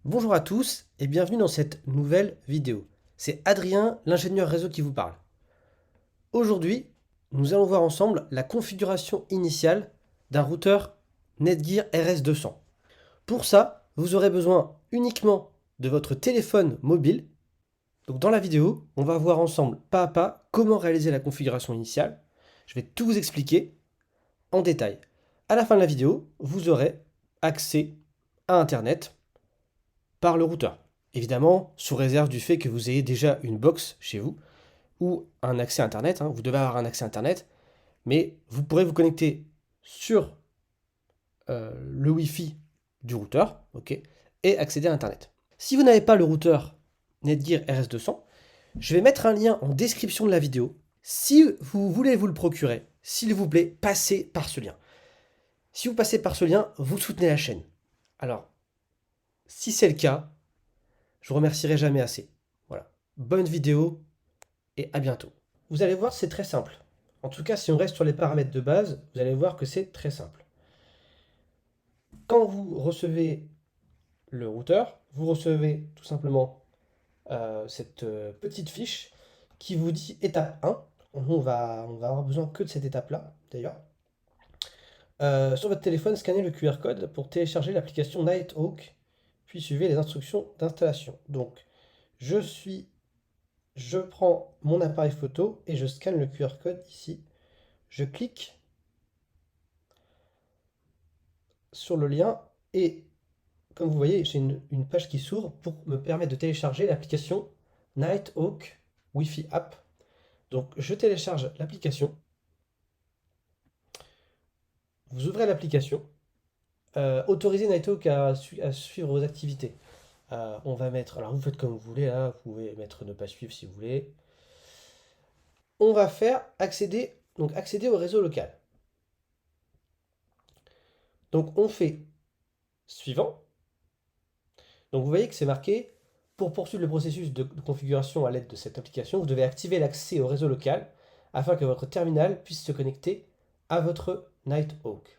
Bonjour à tous et bienvenue dans cette nouvelle vidéo. C'est Adrien, l'ingénieur réseau qui vous parle. Aujourd'hui, nous allons voir ensemble la configuration initiale d'un routeur Netgear RS200. Pour ça, vous aurez besoin uniquement de votre téléphone mobile. Donc dans la vidéo, on va voir ensemble pas à pas comment réaliser la configuration initiale. Je vais tout vous expliquer en détail. À la fin de la vidéo, vous aurez accès à Internet par le routeur. Évidemment, sous réserve du fait que vous ayez déjà une box chez vous ou un accès Internet. Vous devez avoir un accès Internet, mais vous pourrez vous connecter sur le Wi-Fi du routeur, ok, et accéder à Internet. Si vous n'avez pas le routeur Netgear RS200, je vais mettre un lien en description de la vidéo. Si vous voulez vous le procurer, s'il vous plaît, passez par ce lien. Si vous passez par ce lien, vous soutenez la chaîne. Alors, si c'est le cas, je vous remercierai jamais assez. Voilà. Bonne vidéo et à bientôt. Vous allez voir, c'est très simple. En tout cas, si on reste sur les paramètres de base, vous allez voir que c'est très simple. Quand vous recevez le routeur, vous recevez tout simplement cette petite fiche qui vous dit étape 1. On va avoir besoin que de cette étape-là, d'ailleurs. Sur votre téléphone, scannez le QR code pour télécharger l'application Nighthawk, puis suivez les instructions d'installation. Donc, je prends mon appareil photo et je scanne le QR code ici. Je clique sur le lien et comme vous voyez, j'ai une page qui s'ouvre pour me permettre de télécharger l'application Nighthawk Wi-Fi App. Donc je télécharge l'application. Vous ouvrez l'application. Autorisez Nighthawk à suivre vos activités. On va mettre, alors vous faites comme vous voulez, là, vous pouvez mettre ne pas suivre si vous voulez. On va faire accéder au réseau local. Donc on fait suivant. Donc vous voyez que c'est marqué, pour poursuivre le processus de configuration à l'aide de cette application, vous devez activer l'accès au réseau local afin que votre terminal puisse se connecter à votre Nighthawk.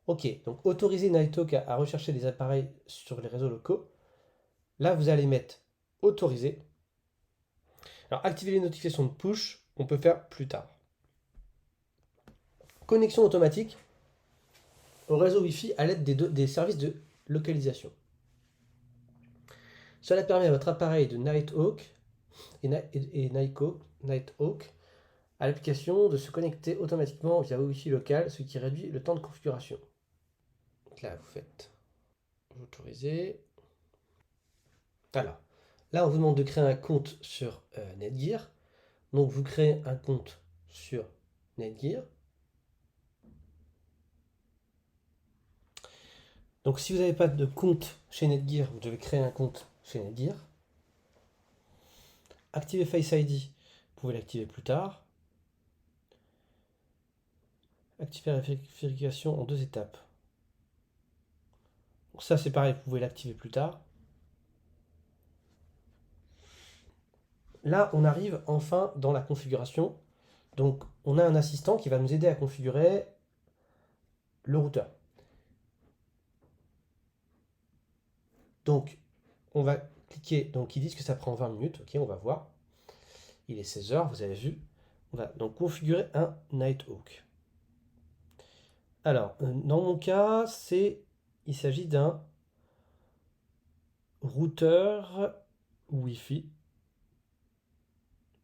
Ok, donc autoriser Nighthawk à rechercher des appareils sur les réseaux locaux. Là, vous allez mettre autoriser. Alors activer les notifications de push, on peut faire plus tard. Connexion automatique au réseau Wi-Fi à l'aide des services de localisation. Cela permet à votre appareil de Nighthawk Nighthawk à l'application de se connecter automatiquement via Wi-Fi local, ce qui réduit le temps de configuration. Donc là, vous faites autoriser. Alors, là, on vous demande de créer un compte sur Netgear. Donc, vous créez un compte sur Netgear. Donc, si vous n'avez pas de compte chez Netgear, vous devez créer un compte chez Netgear. Activer Face ID, vous pouvez l'activer plus tard. Activer la vérification en 2 étapes. Donc ça, c'est pareil, vous pouvez l'activer plus tard. Là, on arrive enfin dans la configuration. Donc, on a un assistant qui va nous aider à configurer le routeur. Donc, on va cliquer, donc ils disent que ça prend 20 minutes, ok, on va voir. Il est 16 h, vous avez vu. On va donc configurer un Nighthawk. Alors, dans mon cas, il s'agit d'un routeur Wi-Fi.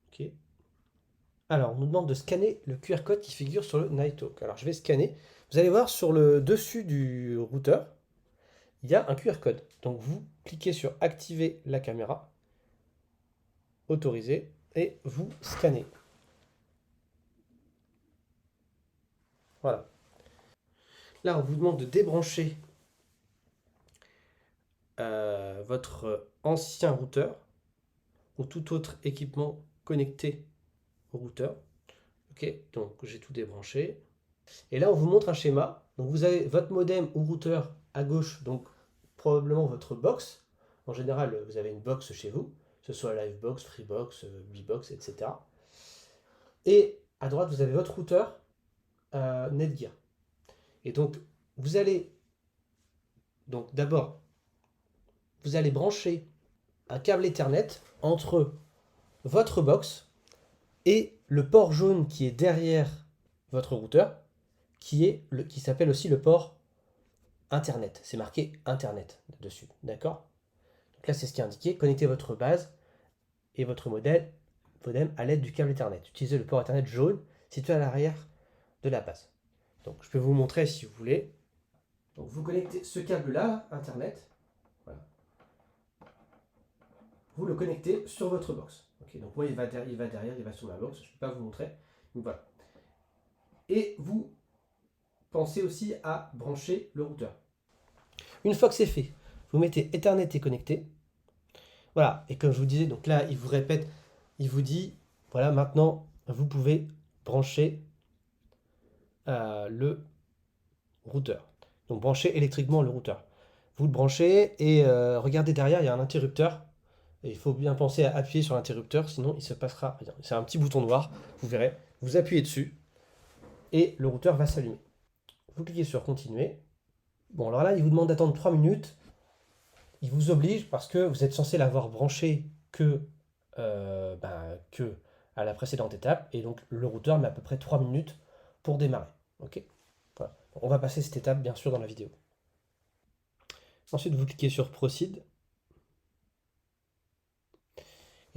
Ok. Alors, on nous demande de scanner le QR code qui figure sur le Nighthawk. Alors, je vais scanner. Vous allez voir sur le dessus du routeur, il y a un QR code. Donc, vous cliquez sur activer la caméra, autoriser, et vous scannez. Voilà. Là, on vous demande de débrancher votre ancien routeur ou tout autre équipement connecté au routeur. Ok, donc j'ai tout débranché. Et là, on vous montre un schéma. Donc vous avez votre modem ou routeur à gauche, donc probablement votre box. En général, vous avez une box chez vous, que ce soit Livebox, Freebox, Bbox, etc. Et à droite, vous avez votre routeur Netgear. Et donc, vous allez donc d'abord vous allez brancher un câble Ethernet entre votre box et le port jaune qui est derrière votre routeur, qui s'appelle aussi le port Internet. C'est marqué Internet dessus, d'accord? Donc là, c'est ce qui est indiqué. Connectez votre base et votre modem à l'aide du câble Ethernet. Utilisez le port Ethernet jaune situé à l'arrière de la base. Donc je peux vous montrer si vous voulez. Donc vous connectez ce câble-là, Internet. Voilà. Vous le connectez sur votre box. Okay, donc moi, il va derrière, il va sur ma box. Je ne peux pas vous montrer. Donc voilà. Et vous pensez aussi à brancher le routeur. Une fois que c'est fait, vous mettez Ethernet et connecté. Voilà. Et comme je vous disais, donc là, il vous répète, il vous dit, voilà, maintenant, vous pouvez brancher le routeur. Donc branchez électriquement le routeur. Vous le branchez et regardez derrière, il y a un interrupteur. Et il faut bien penser à appuyer sur l'interrupteur, sinon il ne se passera rien. C'est un petit bouton noir, vous verrez. Vous appuyez dessus et le routeur va s'allumer. Vous cliquez sur continuer. Bon, alors là, il vous demande d'attendre 3 minutes. Il vous oblige parce que vous êtes censé l'avoir branché que à la précédente étape. Et donc le routeur met à peu près 3 minutes pour démarrer. Ok. Voilà. On va passer cette étape bien sûr dans la vidéo. Ensuite, vous cliquez sur Proceed.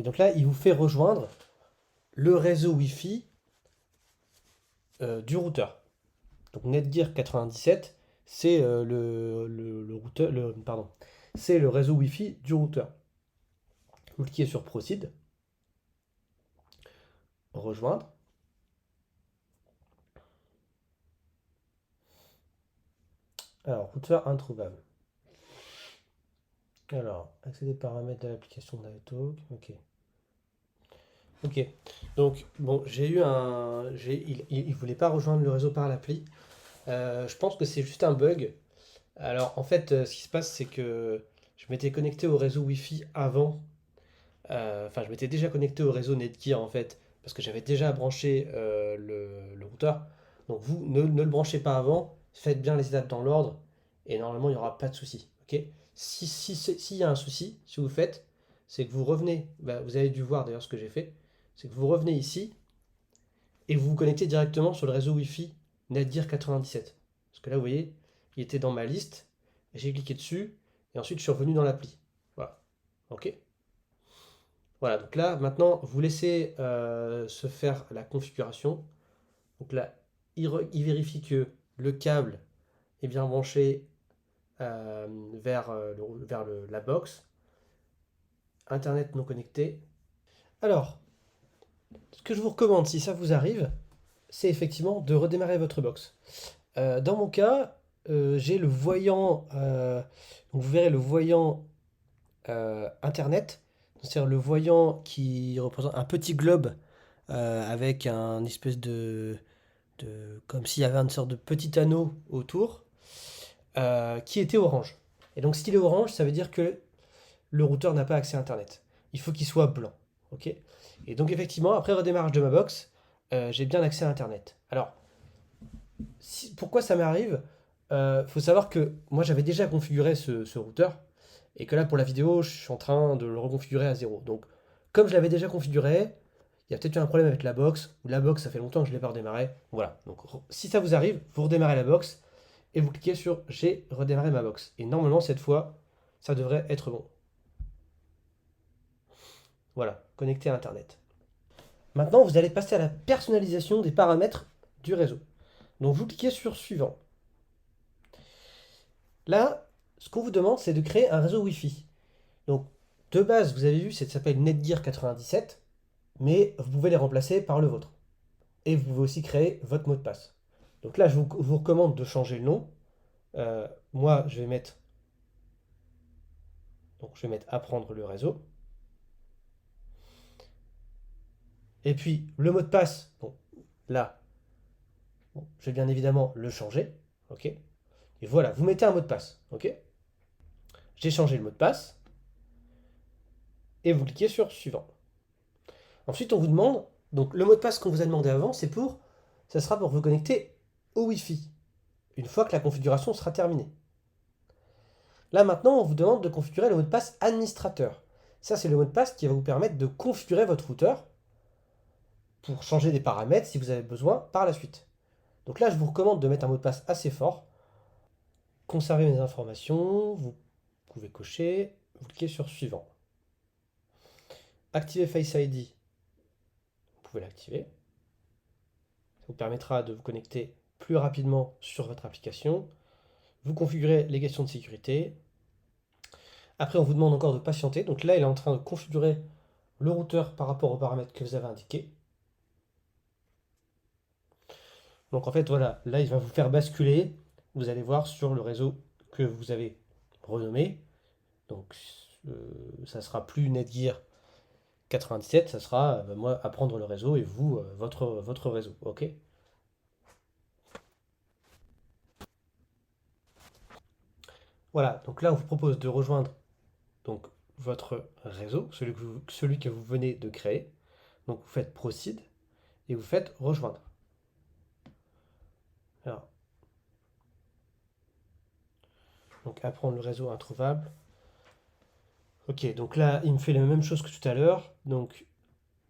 Et donc là, il vous fait rejoindre le réseau Wi-Fi du routeur. Donc Netgear 97, c'est c'est le réseau Wi-Fi du routeur. Vous cliquez sur Proceed, rejoindre. Alors, routeur introuvable. Alors, accéder aux paramètres de l'application d'iTalk. Ok. Ok. Donc, bon, il voulait pas rejoindre le réseau par l'appli. Je pense que c'est juste un bug. Alors, en fait, ce qui se passe, c'est que je m'étais connecté au réseau Wi-Fi avant. Enfin, je m'étais déjà connecté au réseau Netgear, en fait, parce que j'avais déjà branché le routeur. Donc, vous, ne le branchez pas avant. Faites bien les étapes dans l'ordre. Et normalement, il n'y aura pas de souci. Ok? S'il y a un souci, si vous faites, c'est que vous revenez. Bah, vous avez dû voir d'ailleurs ce que j'ai fait. C'est que vous revenez ici et vous vous connectez directement sur le réseau Wi-Fi Netgear 97. Parce que là, vous voyez, il était dans ma liste. J'ai cliqué dessus et ensuite je suis revenu dans l'appli. Voilà. Ok. Voilà. Donc là, maintenant, vous laissez se faire la configuration. Donc là, il vérifie que le câble est bien branché vers la box. Internet non connecté. Alors, ce que je vous recommande, si ça vous arrive, c'est effectivement de redémarrer votre box. Dans mon cas, j'ai le voyant, donc vous verrez le voyant Internet, c'est-à-dire le voyant qui représente un petit globe avec un espèce comme s'il y avait une sorte de petit anneau autour, qui était orange. Et donc s'il est orange, ça veut dire que le routeur n'a pas accès à Internet. Il faut qu'il soit blanc. Ok. Et donc effectivement, après redémarrage de ma box, j'ai bien accès à Internet. Alors, pourquoi ça m'arrive? Faut savoir que moi j'avais déjà configuré ce routeur et que là pour la vidéo je suis en train de le reconfigurer à zéro. Donc comme je l'avais déjà configuré, il y a peut-être eu un problème avec la box, ou la box ça fait longtemps que je ne l'ai pas redémarré. Voilà, donc si ça vous arrive, vous redémarrez la box et vous cliquez sur j'ai redémarré ma box. Et normalement cette fois, ça devrait être bon. Voilà, connecté à Internet. Maintenant vous allez passer à la personnalisation des paramètres du réseau. Donc vous cliquez sur suivant. Là, ce qu'on vous demande, c'est de créer un réseau Wi-Fi. Donc, de base, vous avez vu, ça s'appelle Netgear 97, mais vous pouvez les remplacer par le vôtre. Et vous pouvez aussi créer votre mot de passe. Donc là, je vous recommande de changer le nom. Moi, je vais mettre apprendre le réseau. Et puis, le mot de passe, bon, là, bon, je vais bien évidemment le changer. OK? Et voilà, vous mettez un mot de passe. OK? J'ai changé le mot de passe. Et vous cliquez sur suivant. Ensuite, on vous demande, donc le mot de passe qu'on vous a demandé avant, ça sera pour vous connecter au Wi-Fi, une fois que la configuration sera terminée. Là maintenant, on vous demande de configurer le mot de passe administrateur. Ça, c'est le mot de passe qui va vous permettre de configurer votre routeur pour changer des paramètres si vous avez besoin par la suite. Donc là, je vous recommande de mettre un mot de passe assez fort. Conserver mes informations, vous pouvez cocher, vous cliquez sur suivant. Activer Face ID, vous pouvez l'activer. Ça vous permettra de vous connecter plus rapidement sur votre application. Vous configurez les questions de sécurité. Après, on vous demande encore de patienter. Donc là, il est en train de configurer le routeur par rapport aux paramètres que vous avez indiqués. Donc en fait, voilà, là, il va vous faire basculer. Vous allez voir sur le réseau que vous avez renommé. Donc, ça sera plus Netgear 97, ça sera moi apprendre le réseau et vous votre réseau. Ok. Voilà. Donc là, on vous propose de rejoindre donc votre réseau, celui que vous venez de créer. Donc vous faites Proceed et vous faites rejoindre. Alors, donc apprendre le réseau introuvable. Ok, donc là, il me fait la même chose que tout à l'heure. Donc,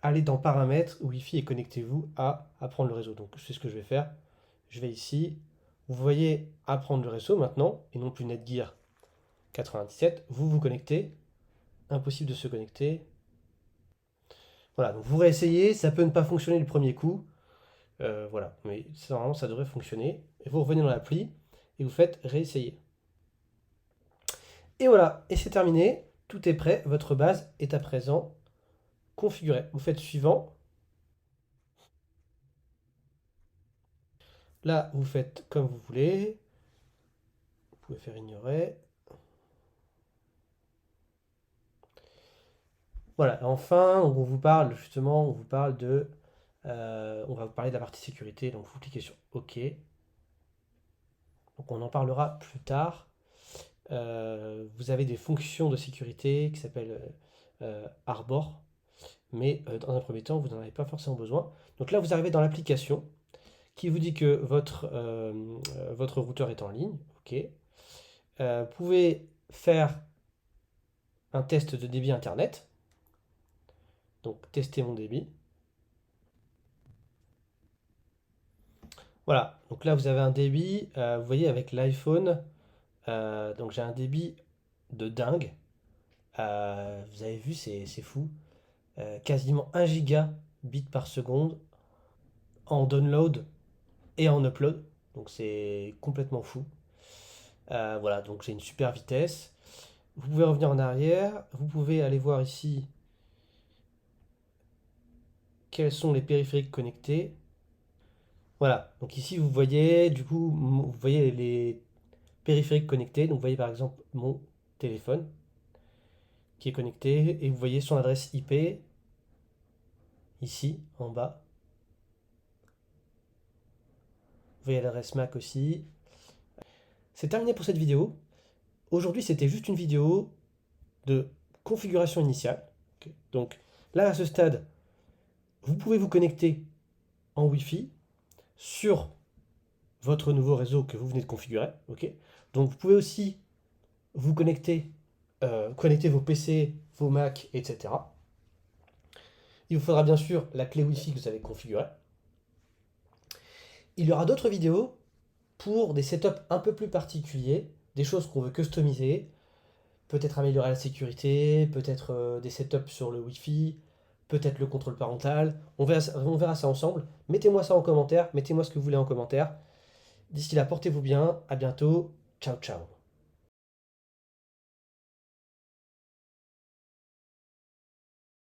allez dans paramètres, Wi-Fi et connectez-vous à apprendre le réseau. Donc, c'est ce que je vais faire. Je vais ici. Vous voyez apprendre le réseau maintenant, et non plus Netgear 97. Vous vous connectez. Impossible de se connecter. Voilà, donc vous réessayez. Ça peut ne pas fonctionner le premier coup. Voilà, mais normalement, ça devrait fonctionner. Et vous revenez dans l'appli et vous faites réessayer. Et voilà, et c'est terminé. Tout est prêt. Votre base est à présent configurée. Vous faites suivant. Là, vous faites comme vous voulez. Vous pouvez faire ignorer. Voilà, enfin, on vous parle justement, on vous parle de... on va vous parler de la partie sécurité, donc vous cliquez sur OK. Donc on en parlera plus tard. Vous avez des fonctions de sécurité qui s'appellent Arbor, mais dans un premier temps, vous n'en avez pas forcément besoin. Donc là, vous arrivez dans l'application qui vous dit que votre routeur est en ligne. OK. Vous pouvez faire un test de débit Internet. Donc, tester mon débit. Voilà, donc là, vous avez un débit, vous voyez, avec l'iPhone. Donc, j'ai un débit de dingue. Vous avez vu, c'est fou. Quasiment 1 gigabit par seconde en download et en upload. Donc, c'est complètement fou. Voilà, donc j'ai une super vitesse. Vous pouvez revenir en arrière. Vous pouvez aller voir ici quels sont les périphériques connectés. Voilà, donc ici vous voyez, du coup, vous voyez les périphériques connectés. Donc vous voyez par exemple mon téléphone qui est connecté et vous voyez son adresse IP ici en bas. Vous voyez l'adresse MAC aussi. C'est terminé pour cette vidéo. Aujourd'hui, c'était juste une vidéo de configuration initiale. Ok. Donc là, à ce stade, vous pouvez vous connecter en Wi-Fi sur votre nouveau réseau que vous venez de configurer. Ok. Donc vous pouvez aussi vous connecter, connecter vos PC, vos Mac, etc. Il vous faudra bien sûr la clé Wi-Fi que vous avez configurée. Il y aura d'autres vidéos pour des setups un peu plus particuliers, des choses qu'on veut customiser, peut-être améliorer la sécurité, peut-être des setups sur le Wi-Fi, peut-être le contrôle parental. On verra ça ensemble. Mettez-moi ça en commentaire, mettez-moi ce que vous voulez en commentaire. D'ici là, portez-vous bien, à bientôt, ciao ciao.